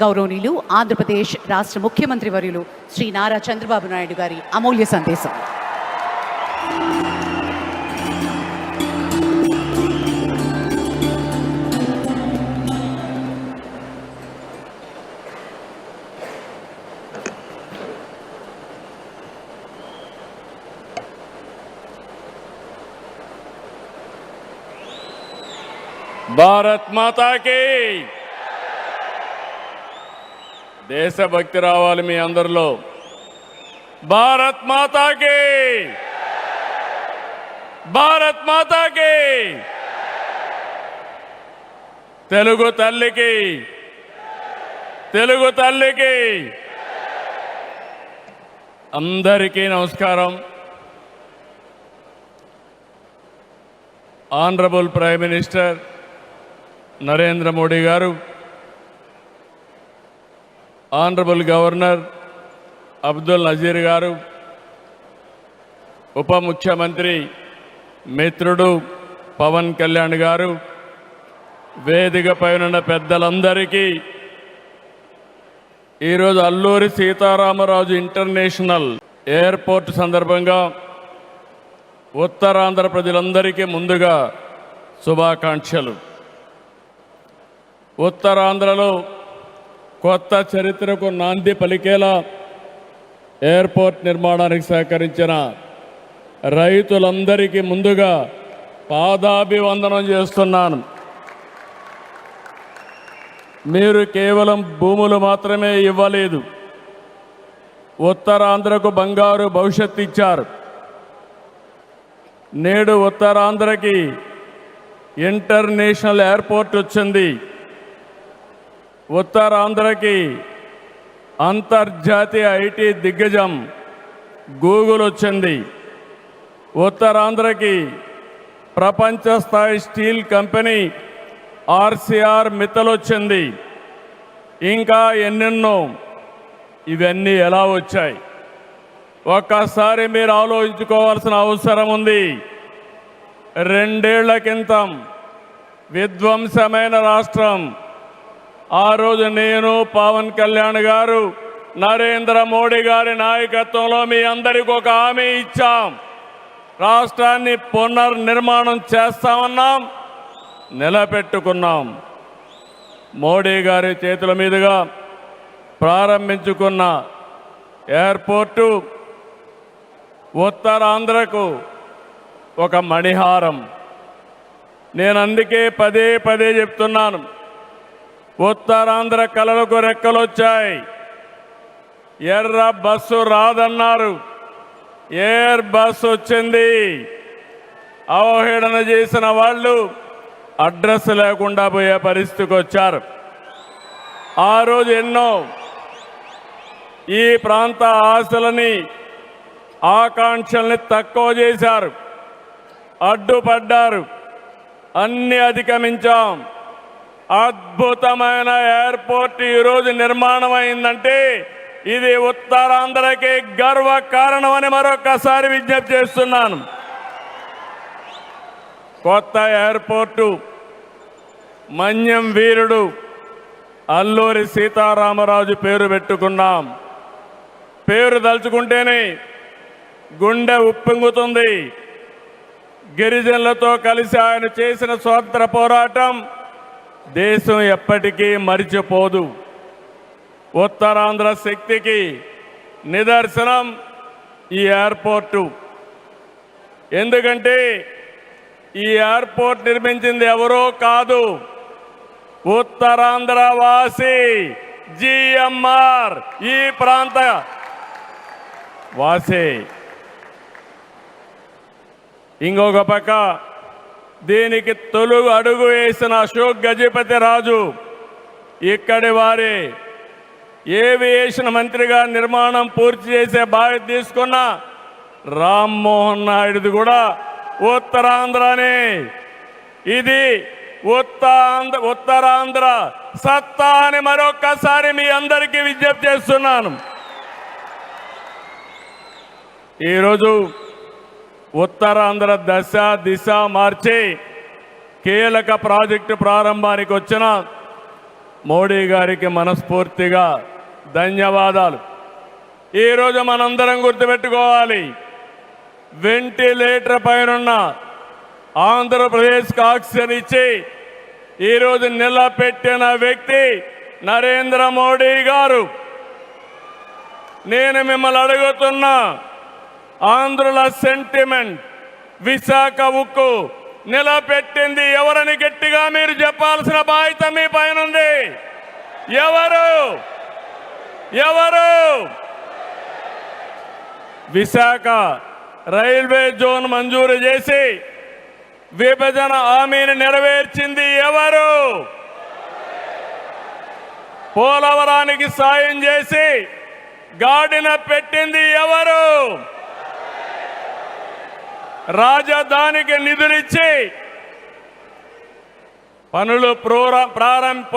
గౌరవనీయులు ఆంధ్రప్రదేశ్ రాష్ట్ర ముఖ్యమంత్రి వర్యులు శ్రీ నారా చంద్రబాబు నాయుడు గారి అమూల్య సందేశం. భారత్ మాతాకి దేశభక్తి రావాలి మీ అందరిలో. భారత్ మాతాకి, భారత్ మాతాకి, తెలుగు తల్లికి, తెలుగు తల్లికి అందరికీ నమస్కారం. Honourable prime minister Narendra Modi గారు, ఆనరబుల్ గవర్నర్ అబ్దుల్ నజీర్ గారు, ఉప ముఖ్యమంత్రి మిత్రుడు పవన్ కళ్యాణ్ గారు, వేదికపై ఉన్న పెద్దలందరికీ ఈరోజు అల్లూరి సీతారామరాజు ఇంటర్నేషనల్ ఎయిర్పోర్ట్ సందర్భంగా ఉత్తరాంధ్ర ప్రజలందరికీ ముందుగా శుభాకాంక్షలు. ఉత్తరాంధ్రలో కొత్త చరిత్రకు నాంది పలికేలా ఎయిర్పోర్ట్ నిర్మాణానికి సహకరించిన రైతులందరికీ ముందుగా పాదాభివందనం చేస్తున్నాను. మీరు కేవలం భూములు మాత్రమే ఇవ్వలేదు, ఉత్తరాంధ్రకు బంగారు భవిష్యత్తు ఇచ్చారు. నేడు ఉత్తరాంధ్రకి ఇంటర్నేషనల్ ఎయిర్పోర్ట్ వచ్చింది. ఉత్తరాంధ్రకి అంతర్జాతీయ ఐటీ దిగ్గజం గూగుల్ వచ్చింది. ఉత్తరాంధ్రకి ప్రపంచ స్థాయి స్టీల్ కంపెనీ ఆర్సీఆర్ మిత్తల్ వచ్చింది. ఇంకా ఎన్నెన్నో. ఇవన్నీ ఎలా వచ్చాయి? ఒక్కసారి మీరు ఆలోచించుకోవాల్సిన అవసరం ఉంది. 2 ఏళ్ల క్రితం విధ్వంసమైన రాష్ట్రం. ఆ రోజు నేను, పవన్ కళ్యాణ్ గారు, నరేంద్ర మోడీ గారి నాయకత్వంలో మీ అందరికీ ఒక హామీ ఇచ్చాం. రాష్ట్రాన్ని పునర్నిర్మాణం చేస్తామన్నాం, నిలబెట్టుకున్నాం. మోడీ గారి చేతుల మీదుగా ప్రారంభించుకున్న ఎయిర్పోర్టు ఉత్తరాంధ్రకు ఒక మణిహారం. నేను అందుకే పదే పదే చెప్తున్నాను, ఉత్తరాంధ్ర కళలకు రెక్కలొచ్చాయి. ఎర్ర బస్సు రాదన్నారు, ఎయిర్ బస్సు వచ్చింది. అవహేళన చేసిన వాళ్ళు అడ్రస్ లేకుండా పోయే పరిస్థితికి వచ్చారు. ఆ రోజు ఎన్నో ఈ ప్రాంత ఆశలని, ఆకాంక్షల్ని తక్కువ చేశారు, అడ్డుపడ్డారు. అన్ని అధిగమించాం. అద్భుతమైన ఎయిర్పోర్ట్ ఈరోజు నిర్మాణం అయిందంటే ఇది ఉత్తరాంధ్రకి గర్వ కారణమని మరొకసారి విజ్ఞప్తి చేస్తున్నాను. కొత్త ఎయిర్పోర్టు మన్యం వీరుడు అల్లూరి సీతారామరాజు పేరు పెట్టుకున్నాం. పేరు తలుచుకుంటేనే గుండె ఉప్పొంగుతుంది. గిరిజనులతో కలిసి ఆయన చేసిన స్వాతంత్ర పోరాటం దేశం ఎప్పటికీ మరిచిపోదు. ఉత్తరాంధ్ర శక్తికి నిదర్శనం ఈ ఎయిర్పోర్టు. ఎందుకంటే ఈ ఎయిర్పోర్ట్ నిర్మించింది ఎవరో కాదు, ఉత్తరాంధ్ర వాసి జిఎంఆర్, ఈ ప్రాంత వాసి. ఇంకొక పక్క దీనికి తొలుగు అడుగు వేసిన అశోక్ గజపతి రాజు ఇక్కడి వారే. ఏవియేషన్ మంత్రిగా నిర్మాణం పూర్తి చేసే బాధ్యత తీసుకున్న రామ్మోహన్ నాయుడుది కూడా ఉత్తరాంధ్రనే. ఇది ఉత్తరాంధ్ర సత్తా అని మరొక్కసారి మీ అందరికీ విజ్ఞప్తి చేస్తున్నాను. ఈరోజు ఉత్తరాంధ్ర దశ దిశ మార్చి కీలక ప్రాజెక్టు ప్రారంభానికి వచ్చిన మోడీ గారికి మనస్ఫూర్తిగా ధన్యవాదాలు. ఈరోజు మనందరం గుర్తుపెట్టుకోవాలి, వెంటిలేటర్ పైనున్న ఆంధ్రప్రదేశ్కి ఆక్సిజన్ ఇచ్చి ఈరోజు నిలబెట్టిన వ్యక్తి నరేంద్ర మోడీ గారు. నేను మిమ్మల్ని అడుగుతున్నా, ఆంధ్రుల సెంటిమెంట్ విశాఖ ఉక్కు నిలబెట్టింది ఎవరని గట్టిగా మీరు చెప్పాల్సిన బాధ్యత మీ పైన ఉంది. ఎవరు? విశాఖ రైల్వే జోన్ మంజూరు చేసి విభజన హామీని నెరవేర్చింది ఎవరు? పోలవరానికి సాయం చేసి గాడిన పెట్టింది ఎవరు? రాజధానికి నిధులిచ్చి పనులు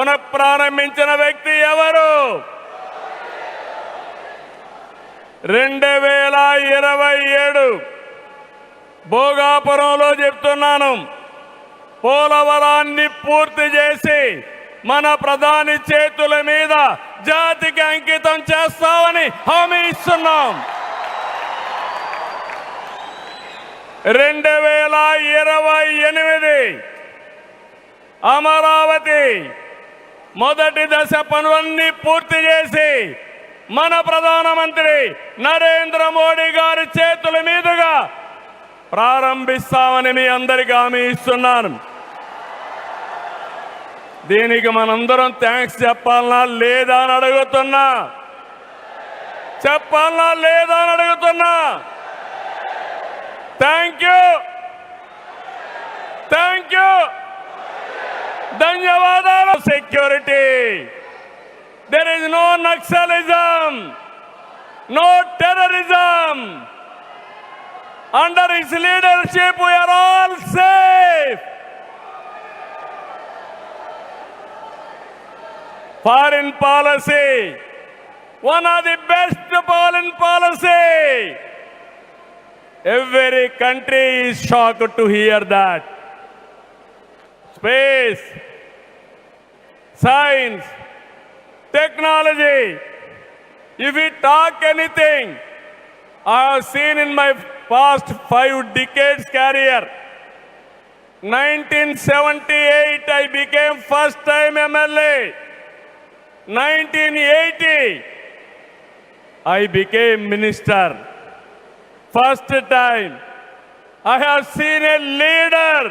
పునఃప్రారంభించిన వ్యక్తి ఎవరు? 2027 భోగాపురంలో చెప్తున్నాను, పోలవరాన్ని పూర్తి చేసి మన ప్రధాని చేతుల మీద జాతికి అంకితం చేస్తామని హామీ ఇస్తున్నాం. 2028 అమరావతి మొదటి దశ పనులన్నీ పూర్తి చేసి మన ప్రధానమంత్రి నరేంద్ర మోడీ గారి చేతుల మీదుగా ప్రారంభిస్తామని మీ అందరికీ హామీ ఇస్తున్నాను. దీనికి మనందరం థ్యాంక్స్ చెప్పాలనా లేదా అని అడుగుతున్నా. థ్యాంక్ యూ, ధన్యవాదాలు. Security, there is no Naxalism, no terrorism. Under his leadership we are all safe. Foreign policy, one of the best foreign policy. Every country is shocked to hear that. Space, science, technology, if we talk anything, I have seen in my past 5 decades career, 1978 I became first time MLA, 1980 I became minister. First time I have seen a leader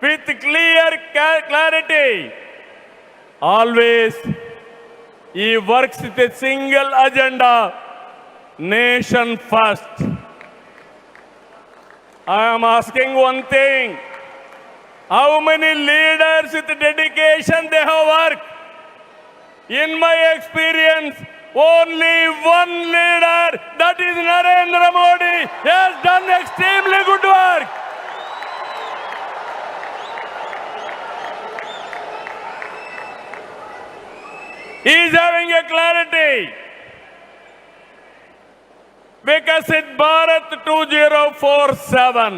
with clear clarity. Always he works with a single agenda, nation first. I am asking one thing, how many leaders with dedication they have worked? In my experience, only one leader, that is Narendra Modi, has done extremely good work. He is having a clarity. Vikasit Bharat 2047.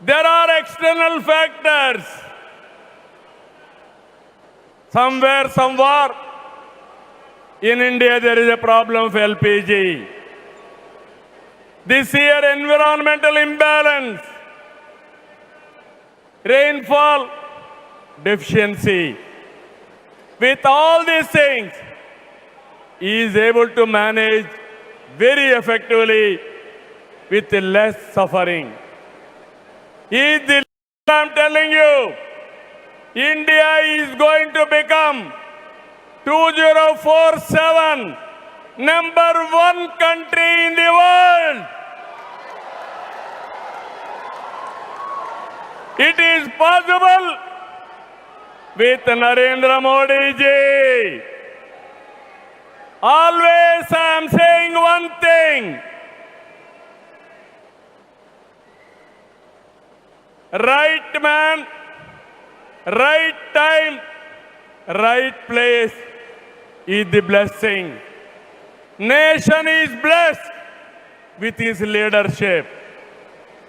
There are external factors. Somewhere, in India there is a problem of LPG. This year environmental imbalance, rainfall deficiency. With all these things, he is able to manage very effectively with less suffering. He is the leader, I am telling you. India is going to become 2047 number 1 country in the world. It is possible with Narendra Modi ji. Always I am saying one thing. Right man, right time, right place is the blessing. Nation is blessed with his leadership.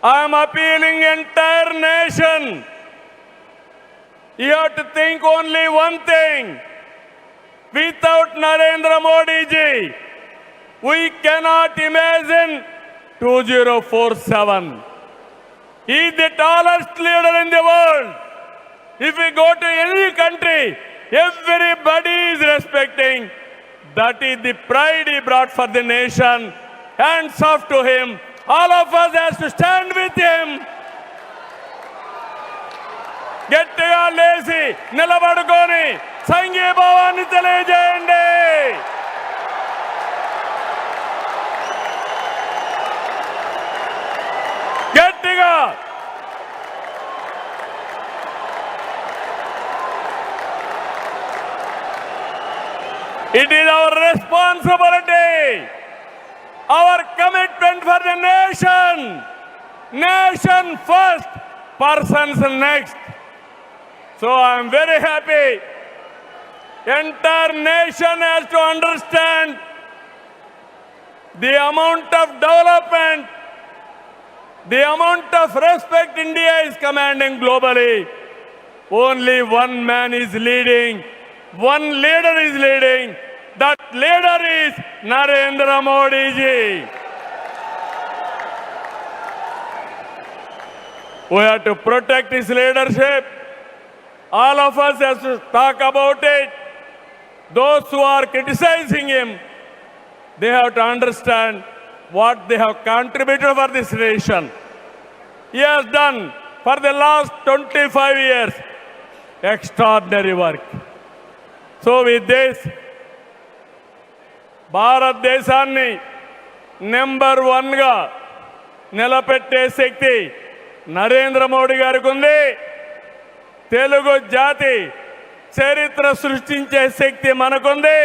I am appealing entire nation. You have to think only one thing. Without Narendra Modi ji, we cannot imagine 2047. He is the tallest leader in the world. If we go to any country, everybody is respecting. That is the pride he brought for the nation. Hands off to him. All of us has to stand with him. గట్టిగా లేచి నిలబడుకొని సంఘీభావాన్ని తెలియజేయండి. గట్టిగా It is our responsibility, our commitment for the nation. Nation first, persons next. So I am very happy. Entire nation has to understand the amount of development, the amount of respect India is commanding globally. Only one man is leading. One leader is leading. That leader is Narendra Modi ji. We have to protect his leadership. All of us have to talk about it. Those who are criticizing him, they have to understand what they have contributed for this nation. He has done for the last 25 years extraordinary work. So with this, భారతదేశాన్ని number 1గా నిలబెట్టే శక్తి నరేంద్ర మోడీ గారికి ఉంది. తెలుగు జాతి చరిత్ర సృష్టించే శక్తి మనకుంది.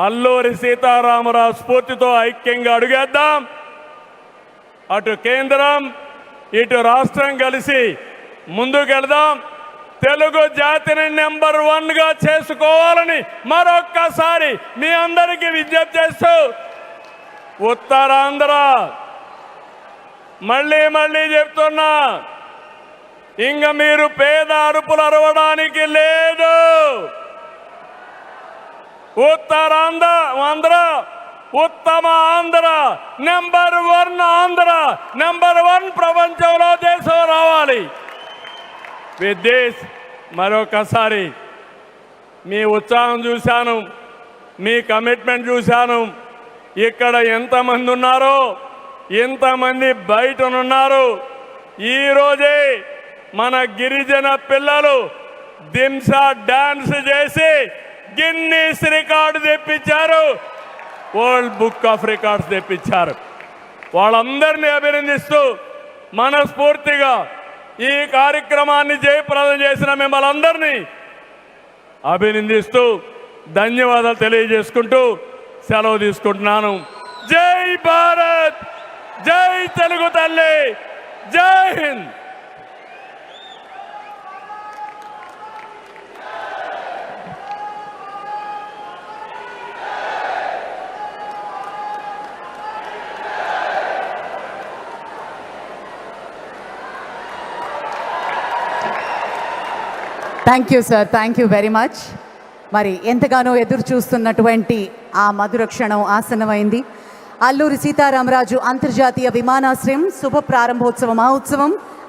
అల్లూరి సీతారామరాజు స్ఫూర్తితో ఐక్యంగా అడుగేద్దాం. అటు కేంద్రం ఇటు రాష్ట్రం కలిసి ముందుకెళ్దాం. తెలుగు జాతిని నెంబర్ 1గా చేసుకోవాలని మరొక్కసారి మీ అందరికీ విజ్ఞప్తి చేస్తూ, ఉత్తరాంధ్ర మళ్ళీ చెప్తున్నా, ఇంక మీరు పేద అరుపులు అరవడానికి లేదు. ఉత్తరాంధ్ర ఉత్తమ ఆంధ్ర, నెంబర్ 1 ఆంధ్ర, నెంబర్ 1 ప్రపంచంలో దేశం రావాలి. విత్ దిస్ మరొకసారి మీ ఉత్సాహం చూశాను, మీ కమిట్మెంట్ చూశాను. ఇక్కడ ఎంతమంది ఉన్నారో ఎంతమంది బయటనున్నారు. ఈరోజే మన గిరిజన పిల్లలు దింసా డాన్స్ చేసి గిన్నీస్ రికార్డు తెప్పించారు, వరల్డ్ బుక్ ఆఫ్ రికార్డ్స్ తెప్పించారు. వాళ్ళందరినీ అభినందిస్తూ మనస్ఫూర్తిగా ఈ కార్యక్రమాన్ని జయప్రదం చేసిన మిమ్మల్ని అందరినీ అభినందిస్తూ ధన్యవాదాలు తెలియజేసుకుంటూ సెలవు తీసుకుంటున్నాను. జై భారత్, జై తెలుగు తల్లి, జై Hind. Thank you sir, thank you very much. మరి ఎంతగానో ఎదురు చూస్తున్నటువంటి ఆ మధుర క్షణం ఆసన్నమైంది. అల్లూరి సీతారామరాజు అంతర్జాతీయ విమానాశ్రయం శుభ ప్రారంభోత్సవ మహోత్సవం